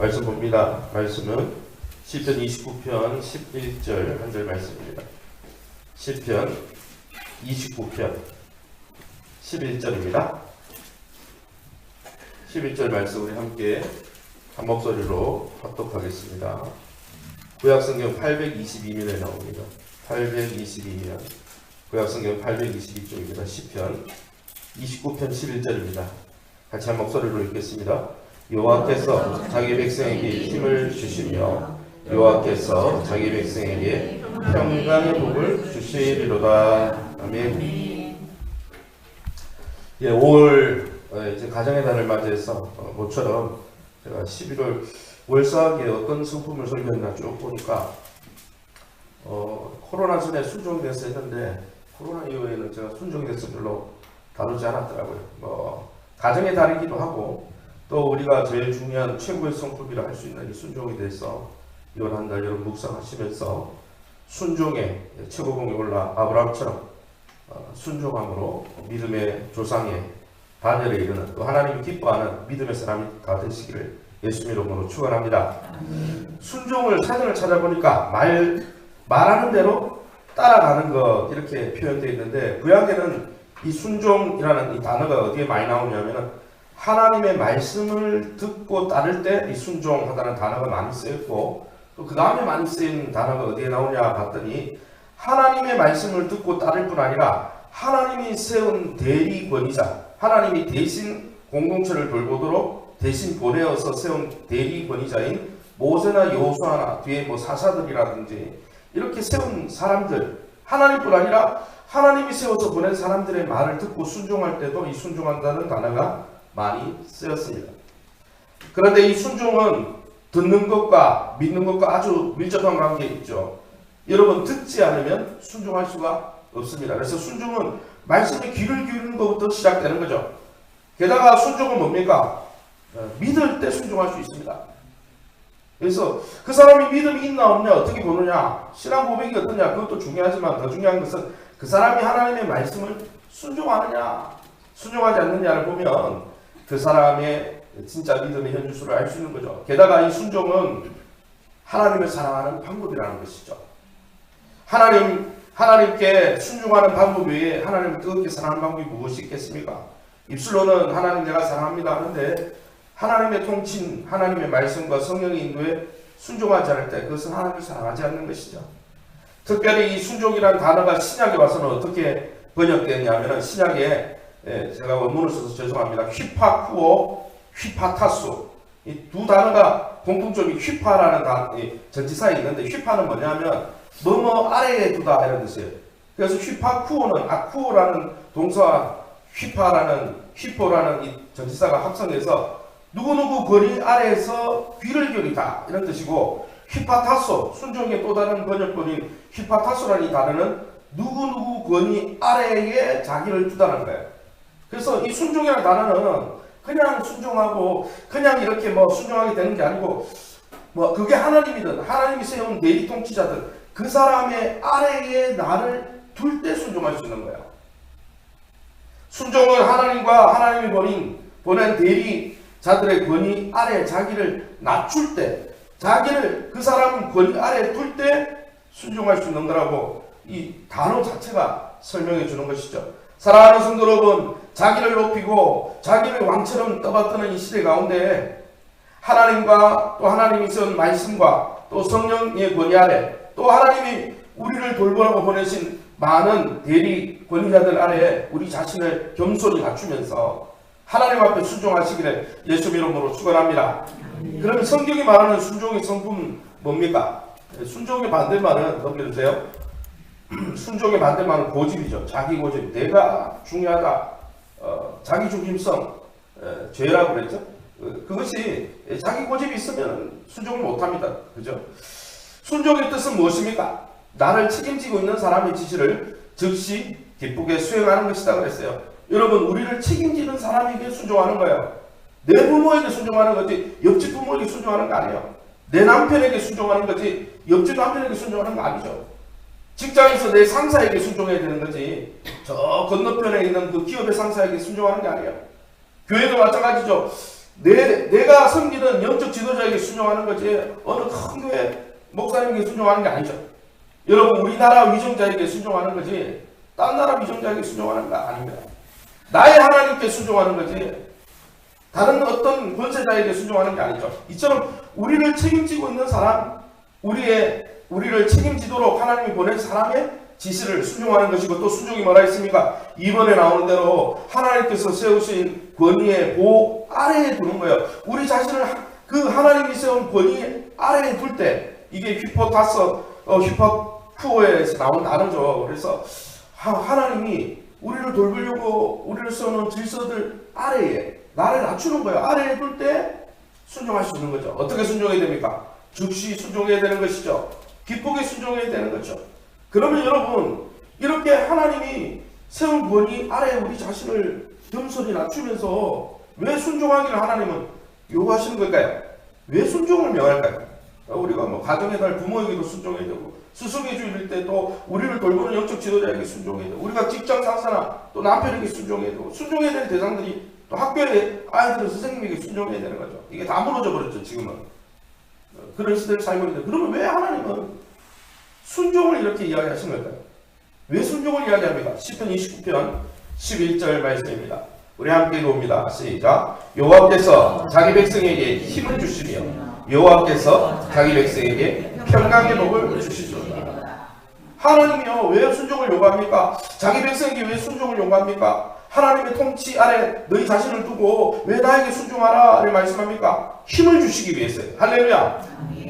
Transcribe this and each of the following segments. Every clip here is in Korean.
말씀 봅니다. 말씀은 시편 29편 11절 한 절 말씀입니다. 시편 29편 11절입니다. 11절 말씀 우리 함께 한 목소리로 합독하겠습니다. 구약성경 822면에 나옵니다. 822면 구약성경 822쪽입니다. 시편 29편 11절입니다. 같이 한 목소리로 읽겠습니다. 여호와께서 자기 백성에게 힘을 주시며 여호와께서 자기 백성에게 평강의 복을 주시리로다. 아멘. 예, 5월 이제 가정의 달을 맞이해서 모처럼 제가 11월 월사하기에 어떤 성품을 설명했나 쭉 보니까 코로나 전에 순종이 돼서 했는데 코로나 이후에는 제가 순종이 돼서 별로 다루지 않았더라고요. 가정의 달이기도 하고 또 우리가 제일 중요한 최고의 성품이라 할 수 있는 이 순종에 대해서 이번 한 달 여러분 묵상하시면서 순종의 최고봉에 올라 아브라함처럼 순종함으로 믿음의 조상의 반열에 이르는 또 하나님이 기뻐하는 믿음의 사람이 다 되시기를 예수님 이름으로 축원합니다. 순종을 사전을 찾아보니까 말하는 대로 따라가는 것 이렇게 표현되어 있는데 구약에는 이 순종이라는 이 단어가 어디에 많이 나오냐면은 하나님의 말씀을 듣고 따를 때 이 순종하다는 단어가 많이 쓰였고 또 그 다음에 많이 쓰인 단어가 어디에 나오냐 봤더니 하나님의 말씀을 듣고 따를 뿐 아니라 하나님이 세운 대리 권위자 하나님이 대신 공동체를 돌보도록 대신 보내어서 세운 대리 권위자인 모세나 여호수아나 뒤에 사사들이라든지 이렇게 세운 사람들 하나님뿐 아니라 하나님이 세워서 보낸 사람들의 말을 듣고 순종할 때도 이 순종한다는 단어가 많이 쓰였습니다. 그런데 이 순종은 듣는 것과 믿는 것과 아주 밀접한 관계에 있죠. 여러분 듣지 않으면 순종할 수가 없습니다. 그래서 순종은 말씀에 귀를 기울이는 것부터 시작되는 거죠. 게다가 순종은 뭡니까? 믿을 때 순종할 수 있습니다. 그래서 그 사람이 믿음이 있나 없냐 어떻게 보느냐 신앙 고백이 어떠냐 그것도 중요하지만 더 중요한 것은 그 사람이 하나님의 말씀을 순종하느냐 순종하지 않느냐를 보면 그 사람의 진짜 믿음의 현주소를 알 수 있는 거죠. 게다가 이 순종은 하나님을 사랑하는 방법이라는 것이죠. 하나님께 순종하는 방법 외에 하나님을 뜨겁게 사랑하는 방법이 무엇이 있겠습니까? 입술로는 하나님 내가 사랑합니다 하는데 하나님의 통치, 하나님의 말씀과 성령의 인도에 순종하지 않을 때 그것은 하나님을 사랑하지 않는 것이죠. 특별히 이 순종이라는 단어가 신약에 와서는 어떻게 번역되었냐면 신약에 제가 원문을 써서 죄송합니다. 휘파쿠오, 휘파타수 이 두 단어가 공통점이 휘파라는 전치사에 있는데 휘파는 뭐냐면 뭐뭐 아래에 두다 이런 뜻이에요. 그래서 휘파쿠오는 아쿠오라는 동사와 휘포라는 이 전치사가 합성해서 누구누구 권위 아래에서 귀를 기울이다 이런 뜻이고 휘파타소 순종의 또 다른 번역본인 휘파타소라는 이 단어는 누구누구 권위 아래에 자기를 두다는 거예요. 그래서 이 순종이라는 단어는 그냥 순종하고 그냥 이렇게 순종하게 되는 게 아니고 그게 하나님이든 하나님이 세운 대리 통치자든 그 사람의 아래에 나를 둘 때 순종할 수 있는 거예요. 순종은 하나님과 하나님이 보낸 대리자들의 권위 아래 자기를 낮출 때 자기를 그 사람 권위 아래 둘 때 순종할 수 있는 거라고 이 단어 자체가 설명해 주는 것이죠. 사랑하는 성도 여러분, 자기를 높이고 자기를 왕처럼 떠받드는 이 시대 가운데 하나님과 또 하나님이 쓴 말씀과 또 성령의 권위 아래 또 하나님이 우리를 돌보라고 보내신 많은 대리 권위자들 아래에 우리 자신을 겸손히 갖추면서 하나님 앞에 순종하시기를 예수 이름으로 축원합니다. 그러면 성경이 말하는 순종의 성품 뭡니까? 순종의 반대말은 넘겨주세요. 순종의 반대말은 고집이죠. 자기 고집. 내가 중요하다. 자기 중심성. 죄라고 그랬죠. 그것이 자기 고집이 있으면 순종을 못합니다. 그죠? 순종의 뜻은 무엇입니까? 나를 책임지고 있는 사람의 지시를 즉시 기쁘게 수행하는 것이다 그랬어요. 여러분 우리를 책임지는 사람에게 순종하는 거예요. 내 부모에게 순종하는 거지 옆집 부모에게 순종하는 거 아니에요. 내 남편에게 순종하는 거지 옆집 남편에게 순종하는 거 아니죠. 직장에서 내 상사에게 순종해야 되는 거지 저 건너편에 있는 그 기업의 상사에게 순종하는 게 아니에요. 교회도 마찬가지죠. 내가 섬기는 영적 지도자에게 순종하는 거지 어느 큰 교회 목사님에게 순종하는 게 아니죠. 여러분 우리나라 위정자에게 순종하는 거지 딴 나라 위정자에게 순종하는 거 아닙니다. 나의 하나님께 순종하는 거지 다른 어떤 권세자에게 순종하는 게 아니죠. 이처럼 우리를 책임지고 있는 사람, 우리를 책임지도록 하나님이 보낸 사람의 지시를 순종하는 것이고, 또 순종이 뭐라 했습니까? 2번에 나오는 대로 하나님께서 세우신 권위의 보호 아래에 두는 거예요. 우리 자신을 그 하나님이 세운 권위 아래에 둘 때, 이게 휘퍼푸어에서 나온 단어죠. 그래서 하나님이 우리를 돌보려고 우리를 세우는 질서들 아래에 나를 낮추는 거예요. 아래에 둘 때 순종할 수 있는 거죠. 어떻게 순종해야 됩니까? 즉시 순종해야 되는 것이죠. 기쁘게 순종해야 되는 거죠. 그러면 여러분 이렇게 하나님이 세운 권위 아래에 우리 자신을 겸손히 낮추면서 왜 순종하기를 하나님은 요구하시는 걸까요? 왜 순종을 명할까요? 우리가 뭐 가정의 달 부모에게도 순종해야 되고 스승의 주일 때 또 우리를 돌보는 영적 지도자에게 순종해야 되고 우리가 직장 상사나 또 남편에게 순종해야 되고 순종해야 될 대상들이 또 학교에 아이들 선생님에게 순종해야 되는 거죠. 이게 다 무너져 버렸죠. 지금은 그런 시대를 살고 있는데 그러면 왜 하나님은 순종을 이렇게 이야기하신 걸까요? 왜 순종을 이야기합니까? 시편 29편 11절 말씀입니다. 우리 함께 읽어봅니다. 시작. 여호와께서 자기 백성에게 힘을 주시며 여호와께서 자기 백성에게 평강의 복을 주시리로다. 하나님이요 왜 순종을 요구합니까? 자기 백성에게 왜 순종을 요구합니까? 하나님의 통치 아래 너희 자신을 두고 왜 나에게 순종하라를 말씀합니까? 힘을 주시기 위해서요. 할렐루야.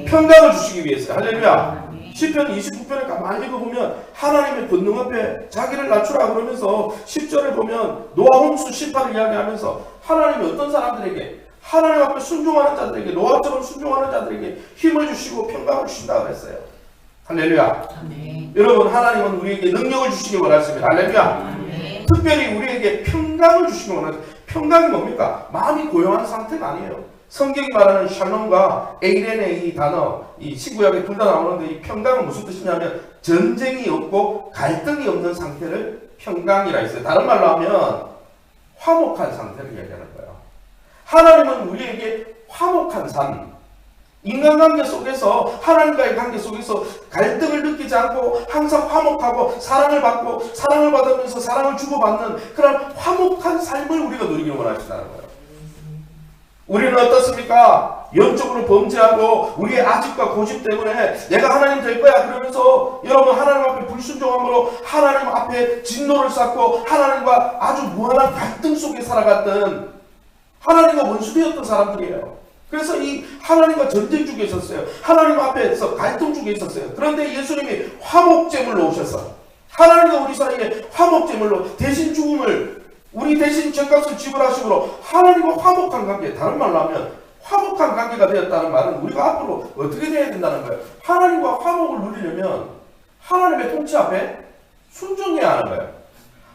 평강을 주시기 위해서요. 할렐루야. 시편 29편을 가만히 읽어보면 하나님의 권능 앞에 자기를 낮추라 그러면서 10절에 보면 노아 홍수 심판을 이야기하면서 하나님이 어떤 사람들에게 하나님 앞에 순종하는 자들에게 노아처럼 순종하는 자들에게 힘을 주시고 평강을 주신다고 그랬어요. 할렐루야. 아멘. 여러분 하나님은 우리에게 능력을 주시기 원하십니다. 할렐루야. 아멘. 특별히 우리에게 평강을 주시기 원하십니다. 평강이 뭡니까? 마음이 고요한 상태가 아니에요. 성경이 말하는 샬롬과 에이렌의 이 단어, 이 신구약에 둘 다 나오는데 이 평강은 무슨 뜻이냐면 전쟁이 없고 갈등이 없는 상태를 평강이라 했어요. 다른 말로 하면 화목한 상태를 얘기하는 거예요. 하나님은 우리에게 화목한 삶, 인간관계 속에서 하나님과의 관계 속에서 갈등을 느끼지 않고 항상 화목하고 사랑을 받고 사랑을 받으면서 사랑을 주고받는 그런 화목한 삶을 우리가 누리기를 원하신다는 거예요. 우리는 어떻습니까? 영적으로 범죄하고 우리의 아집과 고집 때문에 내가 하나님 될 거야 그러면서 여러분 하나님 앞에 불순종함으로 하나님 앞에 진노를 쌓고 하나님과 아주 무한한 갈등 속에 살아갔던 하나님과 원수되었던 사람들이에요. 그래서 이 하나님과 전쟁 중에 있었어요. 하나님 앞에서 갈등 중에 있었어요. 그런데 예수님이 화목제물로 오셔서 하나님과 우리 사이에 화목제물로 대신 죽음을 우리 대신 죄값을 지불하심으로 하나님과 화목한 관계, 다른 말로 하면 화목한 관계가 되었다는 말은 우리가 앞으로 어떻게 되어야 된다는 거예요. 하나님과 화목을 누리려면 하나님의 통치 앞에 순종해야 하는 거예요.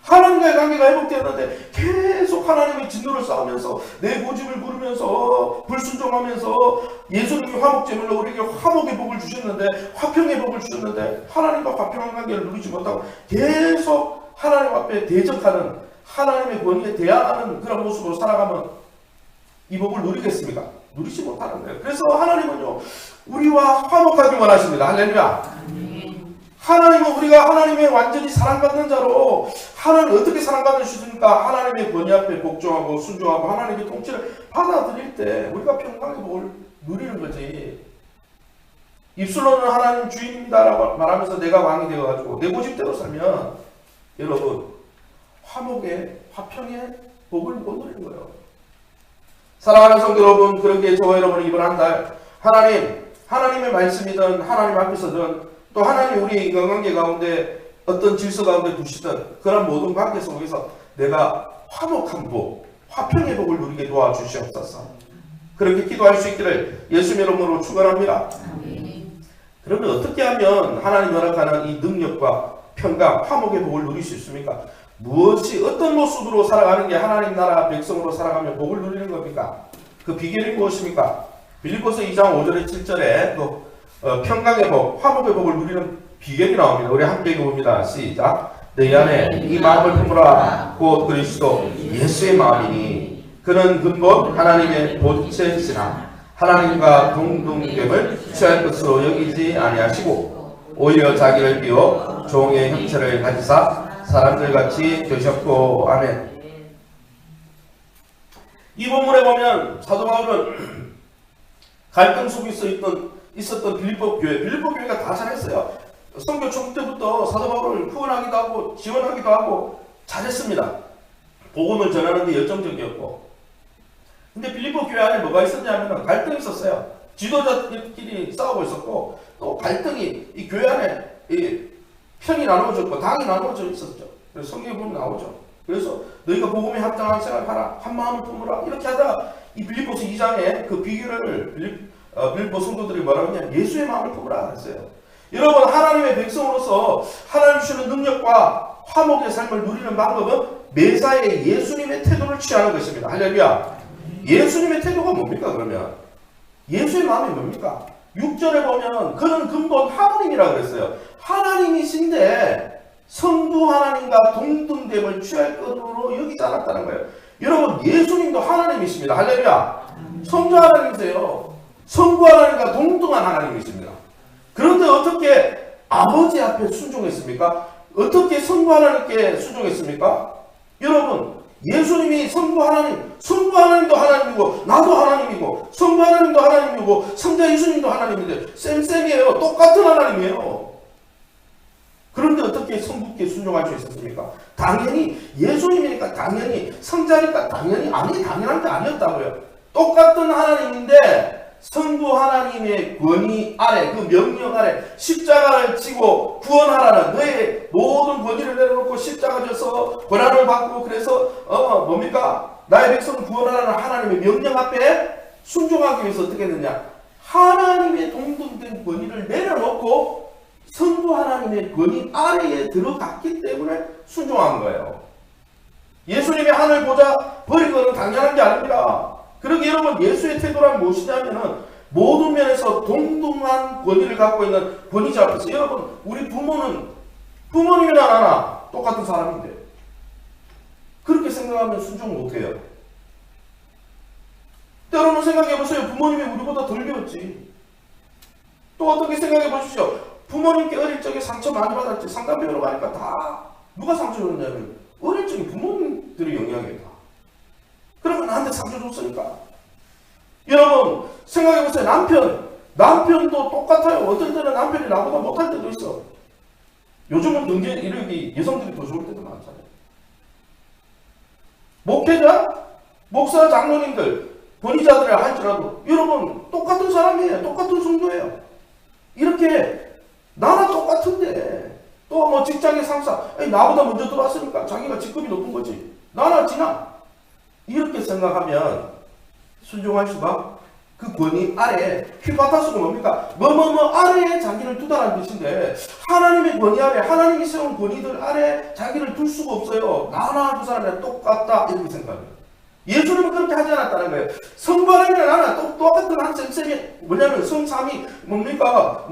하나님과의 관계가 회복되었는데 계속 하나님의 진노를 쌓으면서 내 고집을 부르면서 불순종하면서 예수님이 화목제물로 우리에게 화목의 복을 주셨는데 화평의 복을 주셨는데 하나님과 화평한 관계를 누리지 못하고 계속 하나님 앞에 대적하는 하나님의 권위에 대항하는 그런 모습으로 살아가면 이 복을 누리겠습니까? 누리지 못하는 거예요. 그래서 하나님은요 우리와 화목하기 원하십니다. 할렐루야. 하나님은 우리가 하나님의 완전히 사랑받는 자로 하나님 어떻게 사랑받을 수 있습니까? 하나님의 권위 앞에 복종하고 순종하고 하나님의 통치를 받아들일 때 우리가 평강의 복을 누리는 거지. 입술로는 하나님 주인입니다 라고 말하면서 내가 왕이 되어가지고 내 고집대로 살면 여러분 화목의 화평의 복을 못 누리는 거예요. 사랑하는 성도 여러분, 그렇게 저와 여러분이 이번 한 달 하나님의 말씀이든 하나님 앞에서든 또 하나님 우리의 인간관계 가운데 어떤 질서 가운데 두시든 그런 모든 관계 속에서 내가 화목한 복, 화평의 복을 누리게 도와주시옵소서. 그렇게 기도할 수 있기를 예수님 이름으로 축원합니다. 그러면 어떻게 하면 하나님 허락하는 이 능력과 평강, 화목의 복을 누릴 수 있습니까? 무엇이 어떤 모습으로 살아가는 게 하나님 나라 백성으로 살아가며 복을 누리는 겁니까? 그 비결이 무엇입니까? 빌립보서 2장 5절에 7절에 평강의 복, 화목의 복을 누리는 비결이 나옵니다. 우리 함께 읽어봅니다. 시작. 너희 안에 이 마음을 품으라 곧 그리스도 예수의 마음이니 그는 근본 하나님의 본체시나 하나님과 동등됨을 취할 것으로 여기지 아니하시고 오히려 자기를 비워 종의 형체를 가지사 사람들같이 되셨고. 아멘. 이 본문에 보면 사도 바울은 갈등 속에 있었던 빌립보 교회가 다 잘했어요. 선교 초 때부터 사도 바울을 후원하기도 하고 지원하기도 하고 잘했습니다. 복음을 전하는 데 열정적이었고. 근데 빌립보 교회 안에 뭐가 있었냐면 갈등이 있었어요. 지도자들끼리 싸우고 있었고, 또 갈등이 이 교회 안에 편이 나누어졌고 당이 나누어져 있었죠. 그래서 성경에 보면 나오죠. 그래서 너희가 복음에 합당한 생각하라, 한 마음을 품으라, 이렇게 하다가 이 빌립보서 2장에 그 비결을 빌립보 성도들이 뭐라고 했냐, 예수의 마음을 품으라 그랬어요. 여러분, 하나님의 백성으로서 하나님 주시는 능력과 화목의 삶을 누리는 방법은 매사에 예수님의 태도를 취하는 것입니다. 할렐루야. 예수님의 태도가 뭡니까? 그러면 예수의 마음이 뭡니까? 6절에 보면 그는 근본 하나님이라고 그랬어요. 하나님이신데 성부 하나님과 동등됨을 취할 것으로 여기지 않았다는 거예요. 여러분, 예수님도 하나님이십니다. 할렐루야. 성부 하나님이세요. 성부 하나님과 동등한 하나님이십니다. 그런데 어떻게 아버지 앞에 순종했습니까? 어떻게 성부 하나님께 순종했습니까? 여러분, 예수님이 성부 하나님도 하나님이고 나도 하나님이고 성부 하나님도 하나님이고 성자 예수님도 하나님인데 쌤쌤이에요. 똑같은 하나님이에요. 그런데 어떻게 성부께 순종할 수 있었습니까? 당연히 예수님이니까, 당연히 성자니까, 당연히 당연한 게 아니었다고요. 똑같은 하나님인데 성부 하나님의 권위 아래, 그 명령 아래 십자가를 지고 구원하라는 너의 모든 권위를 내려놓고 십자가 져서 고난을 받고, 그래서 뭡니까? 나의 백성을 구원하라는 하나님의 명령 앞에 순종하기 위해서 어떻게 했느냐? 하나님의 동등된 권위를 내려놓고 성부 하나님의 권위 아래에 들어갔기 때문에 순종한 거예요. 예수님의 하늘 보좌 버리고는 당연한 게 아닙니다. 그러게 여러분, 예수의 태도란 무엇이냐면은 모든 면에서 동등한 권위를 갖고 있는 권위자 앞에서, 여러분, 우리 부모님이나 나나 똑같은 사람인데 그렇게 생각하면 순종 못해요. 때로는 생각해보세요. 부모님이 우리보다 덜 배웠지. 또 어떻게 생각해보십시오. 부모님께 어릴 적에 상처 많이 받았지. 상담 배우러 가니까 다 누가 상처 줬냐면 어릴 적에 부모님들의 영향이다. 그러면 나한테 상처 줬으니까. 여러분, 생각해보세요. 남편도 똑같아요. 어떤 때는 남편이 나보다 못할 때도 있어. 요즘은 경제 이력이 여성들이 더 좋을 때도 많잖아요. 목회자, 목사, 장로님들, 권위자들이라 할지라도 여러분 똑같은 사람이에요. 똑같은 성도예요. 이렇게 나랑 똑같은데 또 뭐 직장의 상사, 나보다 먼저 들어왔으니까 자기가 직급이 높은 거지. 나나 지나. 이렇게 생각하면 순종할 수가, 그 권위 아래, 휘바타스가 뭡니까? 뭐뭐뭐 아래에 자기를 두다라는 뜻인데, 하나님의 권위 아래, 하나님이 세운 권위들 아래 자기를 둘 수가 없어요. 나나 두 사람이 똑같다, 이렇게 생각해요. 예수님은 그렇게 하지 않았다는 거예요. 성부 하나님이나 나나 똑같은 한 쌤쌤이 뭐냐면 성삼위 뭡니까?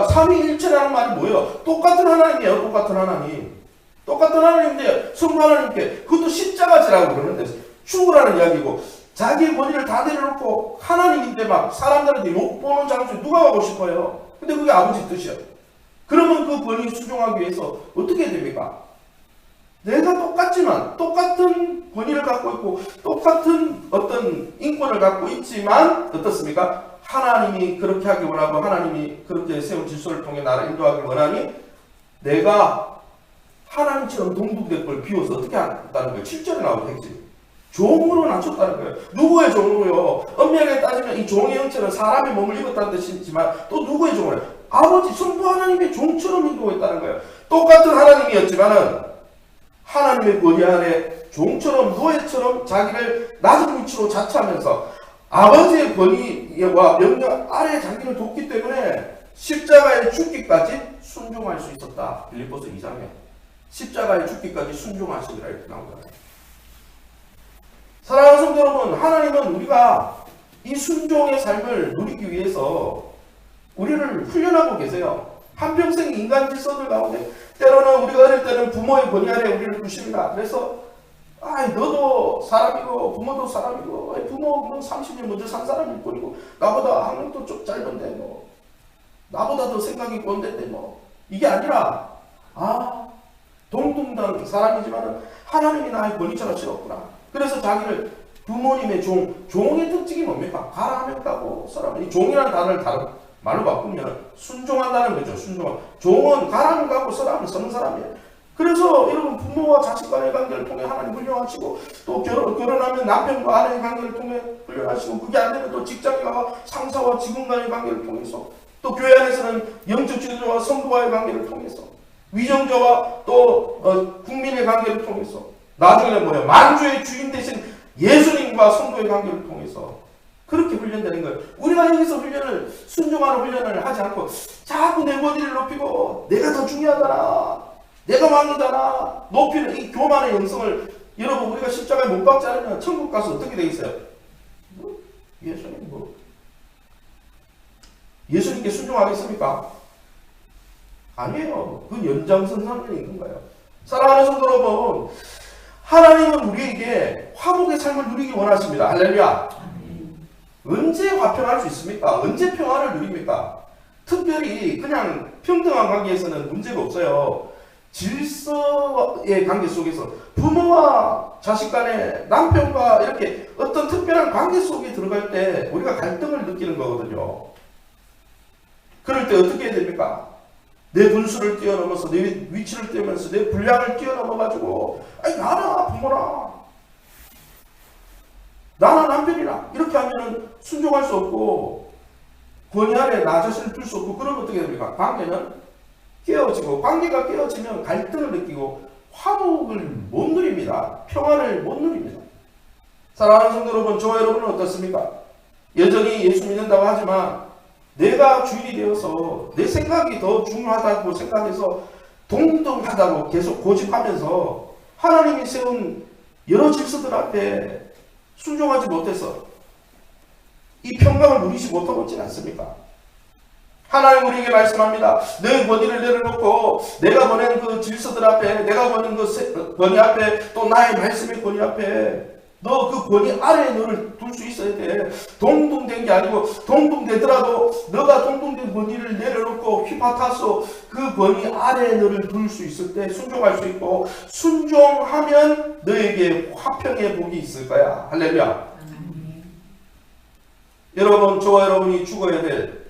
삼위일체라는 말이 뭐예요? 똑같은 하나님이에요. 똑같은 하나님. 똑같은 하나님인데 성부 하나님께 그것도 십자가지라고 그러는데 죽으라는 이야기고, 자기의 권위를 다 내려놓고 하나님인데 막 사람들한테 욕보는 장소에 누가 가고 싶어요? 근데 그게 아버지 뜻이야. 그러면 그 권위에 순종하기 위해서 어떻게 해야 됩니까? 내가 똑같지만, 똑같은 권위를 갖고 있고 똑같은 어떤 인권을 갖고 있지만 어떻습니까? 하나님이 그렇게 하기 원하고 하나님이 그렇게 세운 질서를 통해 나를 인도하기 원하니 내가 하나님처럼 동등될 걸 비워서 어떻게 한다는 거예요? 7절에 나오는 핵심. 종으로 낮췄다는 거예요. 누구의 종으로요? 엄밀하게 따지면 이 종의 형체는 사람의 몸을 입었다는 뜻이지만 또 누구의 종으로? 아버지 성부 하나님의 종처럼 행동했다는 거예요. 똑같은 하나님이었지만은 하나님의 권위 아래 종처럼 노예처럼 자기를 낮은 위치로 자처하면서 아버지의 권위와 명령 아래 자기를 뒀기 때문에 십자가에 죽기까지 순종할 수 있었다. 빌립보서 2장에 십자가에 죽기까지 순종하시리라 이렇게 나오잖아요. 사랑하는 성도 여러분, 하나님은 우리가 이 순종의 삶을 누리기 위해서 우리를 훈련하고 계세요. 한평생 인간 질서들 가운데 때로는 우리가 어릴 때는 부모의 권위 아래 우리를 두십니다. 그래서 아이, 너도 사람이고 부모도 사람이고 부모는 30년 먼저 산 사람일 뿐이고 나보다 학력도 좀 짧은데 뭐 나보다 더 생각이 꼰대인데 뭐 이게 아니라 동등한 사람이지만 하나님이 나의 권위처럼 싫었구나. 그래서 자기를 부모님의 종의 특징이 뭡니까? 가라 하면 가고 서라면 이 종이라는 단어를 다른 말로 바꾸면 순종한다는 거죠. 순종. 종은 가라 하면 가고 서라면 서는 사람이에요. 그래서 여러분 부모와 자식 간의 관계를 통해 하나님 훈련하시고 또 결혼하면 남편과 아내의 관계를 통해 훈련하시고 그게 안 되면 또 직장과 상사와 직원 간의 관계를 통해서 또 교회 안에서는 영적 지도자와 성도와의 관계를 통해서 위정자와 또 국민의 관계를 통해서 나중에는 뭐예요? 만주의 주인 대신 예수님과 성도의 관계를 통해서 그렇게 훈련되는 거예요. 우리가 여기서 훈련을 순종하는 훈련을 하지 않고 자꾸 내 권위를 높이고 내가 더 중요하다나 내가 왕이다나 높이는 이 교만의 영성을 여러분 우리가 십자가에 못 박지 않으면 천국 가서 어떻게 되겠어요? 예수님 예수님께 순종하겠습니까? 아니에요. 그 연장선상에 있는 거예요. 사랑하는 성도 여러분, 하나님은 우리에게 화목의 삶을 누리기 원하십니다. 할렐루야. 언제 화평할 수 있습니까? 언제 평화를 누립니까? 특별히 그냥 평등한 관계에서는 문제가 없어요. 질서의 관계 속에서 부모와 자식 간에 남편과 이렇게 어떤 특별한 관계 속에 들어갈 때 우리가 갈등을 느끼는 거거든요. 그럴 때 어떻게 해야 됩니까? 내 분수를 뛰어넘어서 내 위치를 뛰어넘어서 내 분량을 뛰어넘어가지고 나나 부모라 나나 남편이라 이렇게 하면 순종할 수 없고 권위 아래 나 자신을 둘 수 없고 그러면 어떻게 됩니까? 관계는 깨어지고 관계가 깨어지면 갈등을 느끼고 화목을 못 누립니다. 평안을 못 누립니다. 사랑하는 성도 여러분, 저와 여러분은 어떻습니까? 여전히 예수 믿는다고 하지만 내가 주인이 되어서 내 생각이 더 중요하다고 생각해서 동등하다고 계속 고집하면서 하나님이 세운 여러 질서들 앞에 순종하지 못해서 이 평강을 누리지 못하고 있지는 않습니까? 하나님 우리에게 말씀합니다. 내 권위를 내려놓고 내가 보낸 그 질서들 앞에 내가 보낸 그 권위 앞에 또 나의 말씀의 권위 앞에 너 그 권위 아래에 너를 둘 수 있어야 돼. 동등된 게 아니고 동등되더라도 너가 동등된 권위를 내려놓고 휘파타서 그 권위 아래에 너를 둘 수 있을 때 순종할 수 있고 순종하면 너에게 화평의 복이 있을 거야. 할렐루야. 여러분 저와 여러분이 죽어야 될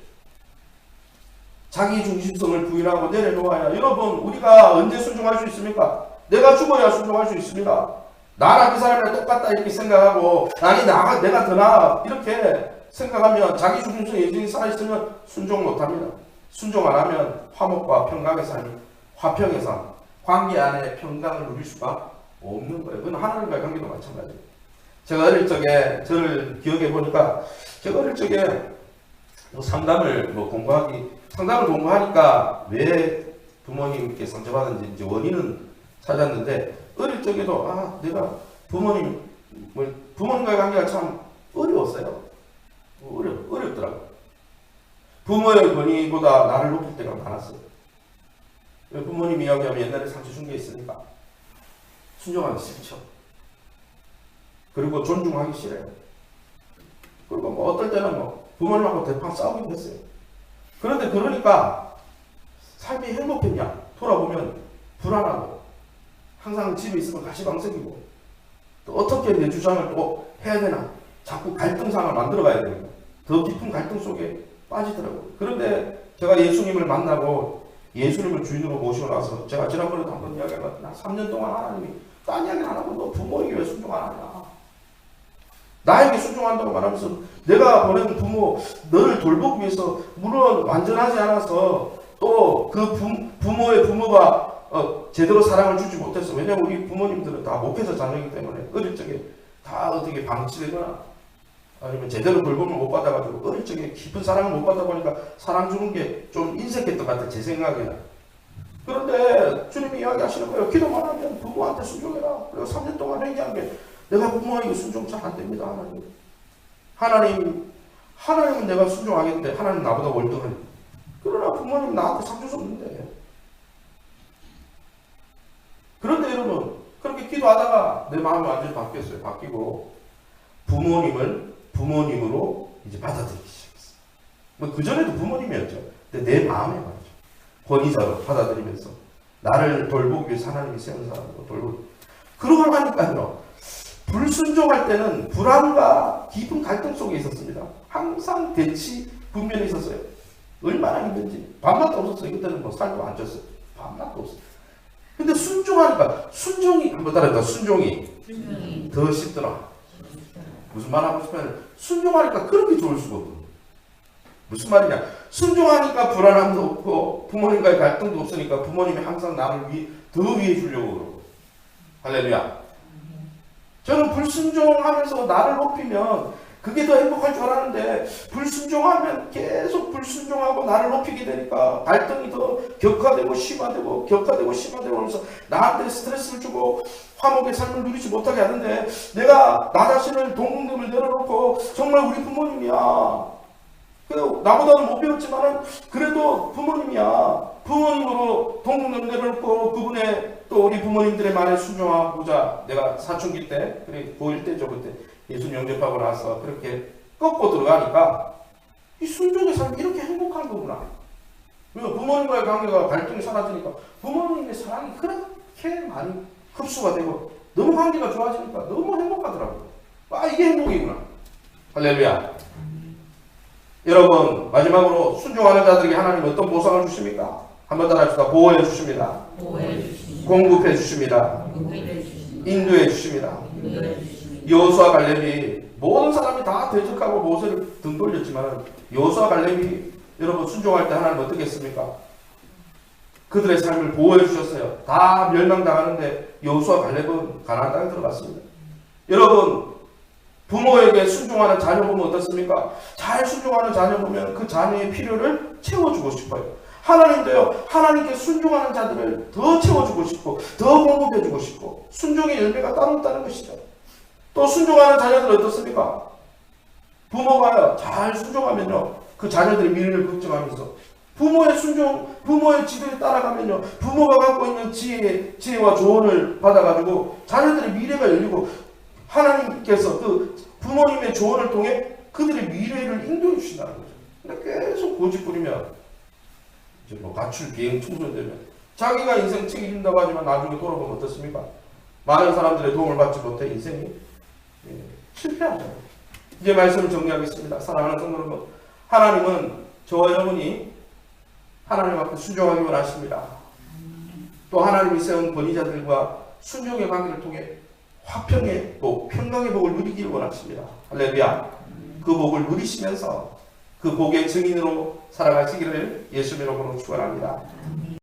자기 중심성을 부인하고 내려놓아야 여러분 우리가 언제 순종할 수 있습니까? 내가 죽어야 순종할 수 있습니다. 나랑 그 사람이랑 똑같다 이렇게 생각하고 아니 내가 더 나아 이렇게 생각하면 자기 중심성이 여전히 살아있으면 순종 못합니다. 순종 안 하면 화목과 평강의 삶이 화평의 삶 관계 안에 평강을 누릴 수가 없는 거예요. 그건 하나님과의 관계도 마찬가지예요. 제가 어릴 적에 저를 기억해 보니까 제가 어릴 적에 상담을 공부하니까 왜 부모님께 상처받았는지 이제 원인은 찾았는데 어릴 적에도 내가 부모님과의 관계가 참 어려웠어요. 어렵더라고요. 부모의 권위보다 나를 높일 때가 많았어요. 부모님 이야기하면 옛날에 상처 준 게 있으니까 순종하기 싫죠. 그리고 존중하기 싫어요. 그리고 어떨 때는 부모님하고 대판 싸우기도 했어요. 그런데 그러니까 삶이 행복했냐? 돌아보면 불안하고 항상 집에 있으면 가시방석이고 또 어떻게 내 주장을 또 해야 되나 자꾸 갈등상을 만들어 가야 됩니다. 더 깊은 갈등 속에 빠지더라고요. 그런데 제가 예수님을 만나고 예수님을 주인으로 모시고 나서 제가 지난번에도 한번 이야기했는데 나 3년 동안 하나님이 딴 이야기 안 하고 너 부모에게 왜 순종 안 하냐? 나에게 순종한다고 말하면서 내가 보낸 부모 너를 돌보기 위해서 물론 완전하지 않아서 또 그 부모의 부모가 제대로 사랑을 주지 못했어. 왜냐면 우리 부모님들은 다 목회자 자녀이기 때문에 어릴 적에 다 어떻게 방치되거나 아니면 제대로 돌봄을 못 받아가지고 어릴 적에 깊은 사랑을 못 받다 보니까 사랑 주는 게 좀 인색했던 것 같아 제 생각에는. 그런데 주님이 이야기하시는 거예요. 기도만 하면 부모한테 순종해라. 그리고 3년 동안 회개한 게 내가 부모에게 순종 잘 안 됩니다. 하나님은 내가 순종하겠는데 하나님 나보다 월등하니. 그러나 부모님 나한테 상주 줬는데. 그런데 여러분 그렇게 그렇게 기도하다가 내 마음이 완전히 바뀌었어요. 바뀌고 부모님을 부모님으로 이제 받아들이기 시작했어요. 뭐 그전에도 부모님이었죠. 근데 내 마음에 말이죠. 권위자로 받아들이면서 나를 돌보기 위해서 하나님이 세운 사람으로 돌보기. 그러고 하니까요. 불순종할 때는 불안과 깊은 갈등 속에 있었습니다. 항상 대치 분면이 있었어요. 얼마나 힘든지. 밥맛도 없었어요. 그때는 뭐 살도 안 쪘어요. 밥맛도 없어요. 근데 순종하니까 순종이 한번 따라해봐. 순종이 더 쉽더라. 무슨 말 하고 싶으면 순종하니까 그렇게 좋을 수가 없어. 무슨 말이냐? 순종하니까 불안함도 없고 부모님과의 갈등도 없으니까 부모님이 항상 나를 더 위해 주려고 그러고. 할렐루야. 저는 불순종하면서 나를 높이면 그게 더 행복할 줄 알았는데 불순종하면 계속 불순종하고 나를 높이게 되니까 갈등이 더 격화되고 심화되고 그러면서 나한테 스트레스를 주고 화목의 삶을 누리지 못하게 하는데 내가 나 자신을 동등을 내려놓고 정말 우리 부모님이야. 나보다는 못 배웠지만은 그래도 부모님이야. 부모님으로 동등을 내려놓고 그분의 또 우리 부모님들의 말에 순종하고자 내가 사춘기 때, 그래 고1 때죠 그때 예수님 영접하고 나서 그렇게 꺾고 들어가니까 이 순종의 삶이 이렇게 행복한 거구나. 그리고 부모님과의 관계가 갈등이 사라지니까 부모님의 사랑이 그렇게 많이 흡수가 되고 너무 관계가 좋아지니까 너무 행복하더라고요. 아 이게 행복이구나. 할렐루야. 여러분 마지막으로 순종하는 자들에게 하나님 어떤 보상을 주십니까? 한번 따라합시다. 보호해 주십니다. 공급해 주십니다. 인도해 주십니다. 여호수아 갈렙이 모든 사람이 다 대적하고 모세를 등 돌렸지만 여호수아 갈렙이 여러분 순종할 때 하나님 어떻게 했습니까? 그들의 삶을 보호해 주셨어요. 다 멸망당하는데 여호수아 갈렙은 가나안 땅에 들어갔습니다. 여러분 부모에게 순종하는 자녀 보면 어떻습니까? 잘 순종하는 자녀 보면 그 자녀의 필요를 채워주고 싶어요. 하나님도요. 하나님께 순종하는 자들을 더 채워주고 싶고 더 공급해주고 싶고 순종의 열매가 따로 있다는 것이죠. 또 순종하는 자녀들은 어떻습니까? 부모가요. 잘 순종하면요. 그 자녀들의 미래를 걱정하면서 부모의 순종, 부모의 지도에 따라가면요. 부모가 갖고 있는 지혜와 조언을 받아가지고 자녀들의 미래가 열리고 하나님께서 그 부모님의 조언을 통해 그들의 미래를 인도해 주신다는 거죠. 근데 계속 고집 부리면 이제 뭐 가출 비행 청소되면 자기가 인생 책임진다고 하지만 나중에 돌아보면 어떻습니까? 많은 사람들의 도움을 받지 못해 인생이 실패하잖아요. 이제 말씀을 정리하겠습니다. 사랑하는 성도 여러분, 하나님은 저와 여러분이 하나님 앞에 순종하기 원하십니다. 또 하나님이 세운 권위자들과 순종의 관계를 통해 화평의 복, 평강의 복을 누리기를 원하십니다. 할렐루야. 그 복을 누리시면서 그 복의 증인으로 살아가시기를 예수님으로 축원합니다.